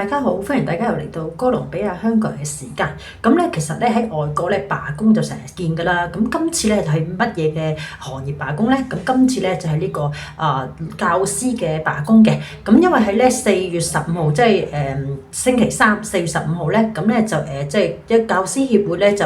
家好，歡迎大家又嚟到哥倫比亞香港人嘅時間。咁咧，其實咧喺外國咧罷工就成日見㗎啦。咁今次咧係乜嘢嘅行業罷工咧？咁今次咧就係呢個教師嘅罷工嘅。咁因為喺咧4月15號，即係星期三4月15號咧，咁咧就即係教師協會咧就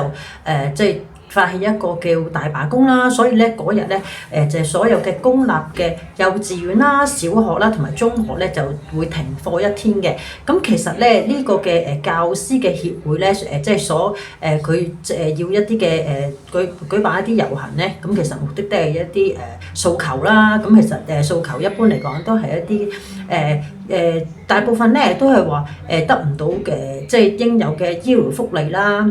即係發起一個叫大罷工啦，所以咧嗰日咧就係所有嘅公立嘅幼稚園啦、小學啦同埋中學咧就會停課一天嘅。咁其實咧呢個嘅教師嘅協會咧即係佢要一啲嘅舉辦一啲遊行咧，咁其實目的都係一啲訴求啦。咁其實訴求一般嚟講都係一啲大部分咧都係話得唔到嘅即係應有嘅醫療福利啦。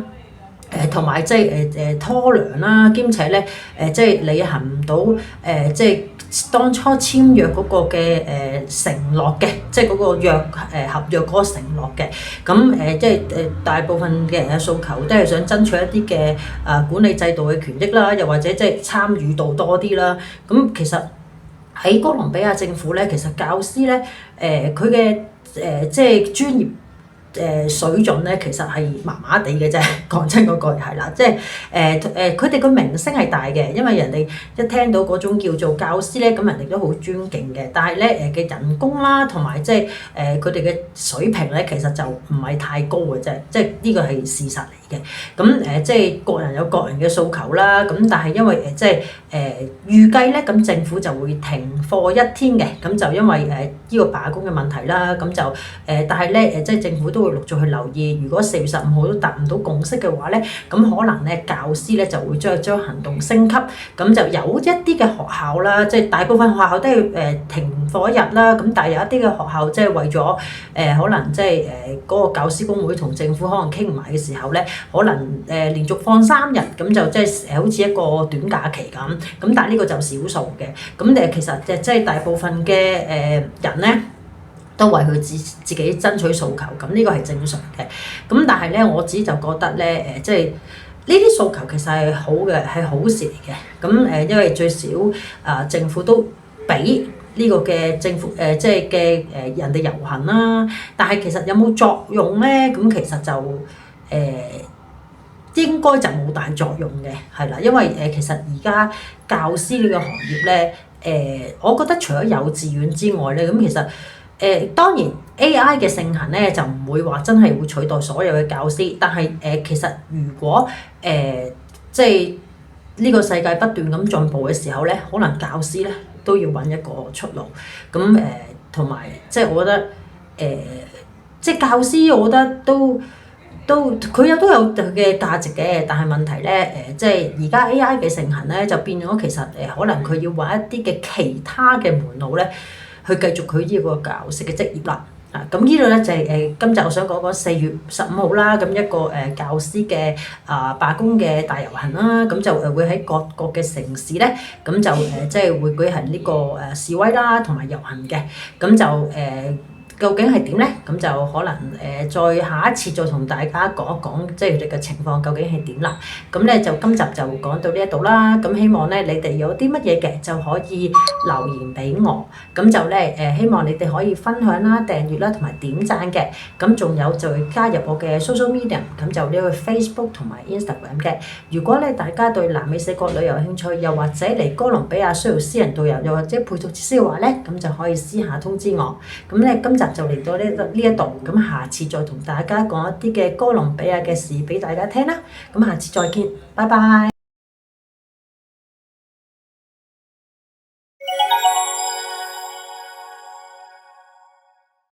同埋即係拖糧啦，兼且咧即係履行唔到即係當初簽約嗰個嘅承諾嘅，即係嗰個合約嗰個承諾嘅。咁即係大部分嘅人嘅訴求都係想爭取一啲嘅管理制度嘅權益啦，又或者即係參與度多啲啦。咁其實喺哥倫比亞政府咧，其實教師咧佢嘅即係專業水準咧，其實係麻麻地嘅啫。講真嗰句係啦，即係佢哋個名聲係大嘅，因為人哋一聽到嗰種叫做教師咧，咁人哋都好尊敬嘅。但係咧嘅人工啦，同埋即係佢哋嘅水平咧，其實就唔係太高嘅啫。即係呢個係事實嚟嘅。咁即係各人有各人嘅訴求啦。咁但係因為即係預計咧，咁政府就會停課一天嘅。咁就因為呢個罷工嘅問題啦。咁就但係咧即係政府都會陸續去留意。如果4月15號都達唔到共識嘅話咧，咁可能咧教師咧就會將行動升級。咁就有一啲嘅學校啦，即係大部分學校都要停課一日啦。咁但係有一啲嘅學校即係為咗可能即係嗰個教師公會同政府可能傾唔埋嘅時候咧，可能連續放3日，咁就即係好似一個短假期咁。咁但係呢個就少數嘅。咁其實即係大部分嘅人咧，都為佢自己爭取訴求，咁呢個係正常嘅。咁但係咧，我自己就覺得咧，即係呢啲訴求其實係好嘅，係好事嚟嘅。咁因為最少政府都俾呢個嘅政府即係嘅人哋遊行啦。但係其實有冇作用咧？咁其實就應該就冇大作用嘅，係啦。因為其實而家教師呢個行業咧，我覺得除咗幼稚園之外咧，咁其實當然 AI 嘅盛行咧就唔會話真係會取代所有嘅教師，但係其實如果即係呢個世界不斷咁進步嘅時候咧，可能教師咧都要揾一個出路。咁同埋即係我覺得即係教師，我覺得都佢都有嘅價值嘅。但係問題咧即係而家 AI 嘅盛行咧，就變咗其實可能佢要揾一啲嘅其他嘅門路咧，去繼續佢呢個教師嘅職業啦。咁呢度咧就係今集我想講4月15號啦。咁一個教師嘅罷工嘅大遊行啦。咁就會喺各個嘅城市咧，咁就即係會舉行呢個示威啦，同埋遊行嘅。咁就究竟係點咧？咁就可能再下一次再同大家講一講，即係佢哋嘅情況究竟係點啦。咁咧就今集就講到呢一度啦。咁希望咧你哋有啲乜嘢嘅就可以留言俾我。咁就咧希望你哋可以分享啦、訂閱啦同埋點讚嘅。咁仲有就加入我嘅 social media， 咁就呢個 Facebook 同埋 Instagram 嘅。如果咧大家對南美4國旅遊有興趣，又或者嚟哥倫比亞需要私人導遊，又或者配套設施嘅話咧，咁就可以私下通知我。咁咧今集就嚟到呢一度，咁下次再同大家講一啲嘅哥倫比亞嘅事俾大家聽啦。咁下次再見，拜拜。